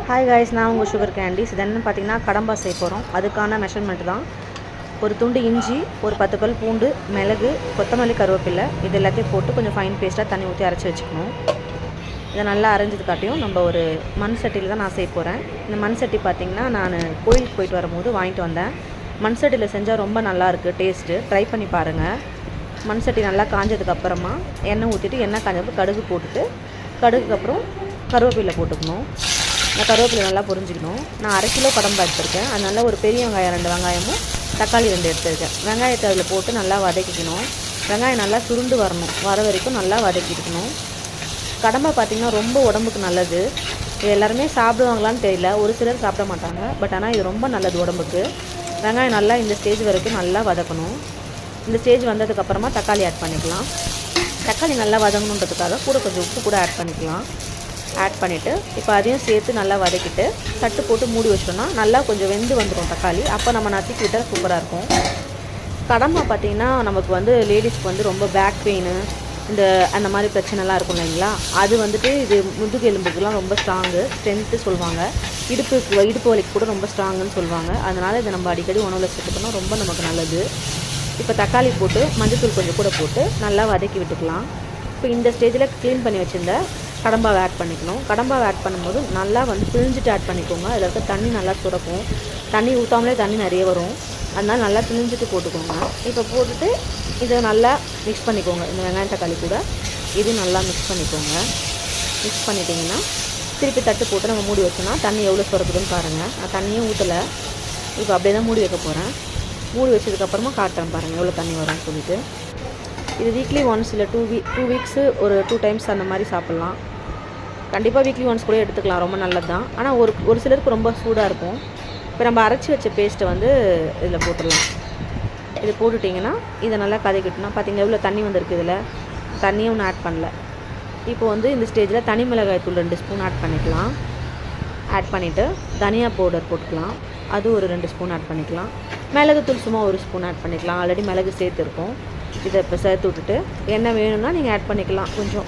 Hi guys, நான் உங்கள் sugar candies. இது என்னென்னு பார்த்தீங்கன்னா கடம்பா செய்ய போகிறோம். அதுக்கான மெஷர்மெண்ட் தான் ஒரு துண்டு இஞ்சி, ஒரு 10 பல் பூண்டு, மிளகு, கொத்தமல்லி, கருவேப்பிலை இது எல்லாத்தையும் போட்டு கொஞ்சம் ஃபைன் பேஸ்ட்டாக தண்ணி ஊற்றி அரைச்சி வச்சுக்கணும். இதை நல்லா அரைஞ்சதுக்காட்டியும் நம்ம ஒரு மண் சட்டியில் தான் நான் செய்ய போகிறேன். இந்த மண் சட்டி பார்த்திங்கன்னா நான் கோயிலுக்கு போயிட்டு வரும்போது வாங்கிட்டு வந்தேன். மண் சட்டியில் செஞ்சால் ரொம்ப நல்லாயிருக்கு டேஸ்ட்டு. ட்ரை பண்ணி பாருங்கள். மண் சட்டி நல்லா காஞ்சதுக்கப்புறமா எண்ணெய் ஊற்றிட்டு எண்ணெய் காஞ்சதுக்கு கடுகு போட்டுட்டு கடுகுக்கு அப்புறம் கருவேப்பிலை போட்டுக்கணும். இந்த கருவேப்பிலை நல்லா பொரிஞ்சிக்கணும். நான் 1/2 கிலோ கடம்பா எடுத்திருக்கேன். அதனால ஒரு பெரிய வெங்காயம் 2 வெங்காயமும் தக்காளி 2 எடுத்திருக்கேன். வெங்காயத்தை அதில் போட்டு நல்லா வதக்கிக்கணும். வெங்காயம் நல்லா சுருண்டு வரணும், வர வரைக்கும் நல்லா வதக்கிக்கணும். கடம்பா பார்த்திங்கன்னா ரொம்ப உடம்புக்கு நல்லது. இது எல்லாருமே சாப்பிடுவாங்களான்னு தெரியல, ஒரு சிலர் சாப்பிட மாட்டாங்க. பட் ஆனால் இது ரொம்ப நல்லது உடம்புக்கு. வெங்காயம் நல்லா இந்த ஸ்டேஜ் வரைக்கும் நல்லா வதக்கணும். இந்த ஸ்டேஜ் வந்ததுக்கப்புறமா தக்காளி ஆட் பண்ணிக்கலாம். தக்காளி நல்லா வதங்கணுன்றதுக்காக கூட கொஞ்சம் உப்பு கூட ஆட் பண்ணிக்கலாம். ஆட் பண்ணிவிட்டு இப்போ அதையும் சேர்த்து நல்லா வதக்கிட்டு தட்டு போட்டு மூடி வச்சிட்டோம்னா நல்லா கொஞ்சம் வெந்து வந்துடும் தக்காளி. அப்போ நம்ம நசுக்கி விட்டால் சூப்பராக இருக்கும். கடம்பா பார்த்திங்கன்னா நமக்கு லேடிஸ்க்கு ரொம்ப பேக் பெயின் அந்த மாதிரி பிரச்சனைலாம் இருக்கும் இல்லைங்களா, அது இது முதுகு எலும்புக்குலாம் ரொம்ப ஸ்ட்ரென்த்து சொல்லுவாங்க. இடுப்பு வலிக்கு கூட ரொம்ப ஸ்ட்ராங்குன்னு சொல்லுவாங்க. அதனால் இதை நம்ம அடிக்கடி உணவில் சேர்த்துக்கணும், ரொம்ப நமக்கு நல்லது. இப்போ தக்காளி போட்டு மஞ்சள்தூள் கொஞ்சம் கூட போட்டு நல்லா வதக்கி விட்டுக்கலாம். இப்போ இந்த ஸ்டேஜில் க்ளீன் பண்ணி வச்சுருந்த கடம்பாவை ஆட் பண்ணிக்கணும். கடம்பாவை ஆட் பண்ணும்போது நல்லா பிழிஞ்சிட்டு ஆட் பண்ணிக்கோங்க. அதில் இருக்க தண்ணி நல்லா சுரக்கும். தண்ணி ஊற்றாமலே தண்ணி நிறைய வரும். அதனால் நல்லா பிழிஞ்சிட்டு போட்டுக்கோங்க. இப்போ போட்டுட்டு இதை நல்லா மிக்ஸ் பண்ணிக்கோங்க. இந்த வெங்காயம் தக்காளி கூட இது நல்லா மிக்ஸ் பண்ணிக்கோங்க. மிக்ஸ் பண்ணிட்டிங்கன்னா திருப்பி தட்டு போட்டு நம்ம மூடி வச்சோன்னா தண்ணி எவ்வளோ சுரக்குதுன்னு பாருங்கள். நான் தண்ணியும் ஊற்றலை, இப்போ அப்படியே தான் மூடி வைக்க போகிறேன். மூடி வச்சதுக்கப்புறமா காட்டுறேன் பாருங்கள் எவ்வளோ தண்ணி வரும்னு சொல்லிட்டு. இது வீக்லி ஒன்ஸ் இல்லை 2 வீக்ஸு ஒரு 2 டைம்ஸ் அந்த மாதிரி சாப்பிட்லாம். கண்டிப்பாக வீக்லி ஒன்ஸ் கூட எடுத்துக்கலாம், ரொம்ப நல்லது தான். ஆனால் ஒரு சிலருக்கு ரொம்ப சூடாக இருக்கும். இப்போ நம்ம அரைச்சி வச்ச பேஸ்ட்டை இதில் போட்டுடலாம். இது போட்டுட்டிங்கன்னா இதை நல்லா கதைக்கிட்டோம்னா பார்த்திங்கன்னா எவ்வளோ தண்ணி வந்திருக்கு. இதில் தண்ணியும் ஒன்றும் ஆட் பண்ணல. இப்போ இந்த ஸ்டேஜில் தனி மிளகாய் தூள் 2 ஸ்பூன் ஆட் பண்ணிக்கலாம். ஆட் பண்ணிவிட்டு தனியா பவுடர் போட்டுக்கலாம். அது ஒரு 2 ஸ்பூன் ஆட் பண்ணிக்கலாம். மிளகுத்தூள் சும்மா 1 ஸ்பூன் ஆட் பண்ணிக்கலாம். ஆல்ரெடி மிளகு சேர்த்துருக்கோம். இதை இப்போ சேர்த்து விட்டுட்டு எண்ணெய் வேணும்னா நீங்கள் ஆட் பண்ணிக்கலாம். கொஞ்சம்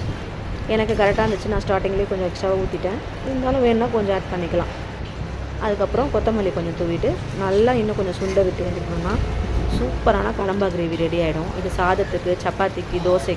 எனக்கு கரெக்டாக இருந்துச்சு, நான் ஸ்டார்டிங்லேயே கொஞ்சம் எக்ஸ்ட்ராவாக ஊற்றிட்டேன். இருந்தாலும் வேணும்னா கொஞ்சம் ஆட் பண்ணிக்கலாம். அதுக்கப்புறம் கொத்தமல்லி கொஞ்சம் தூவிட்டு நல்லா இன்னும் கொஞ்சம் சுண்டை விட்டு வந்துக்கணும்னா சூப்பரான கடம்பா கிரேவி ரெடி ஆகிடும். இது சாதத்துக்கு, சப்பாத்திக்கு, தோசைக்கு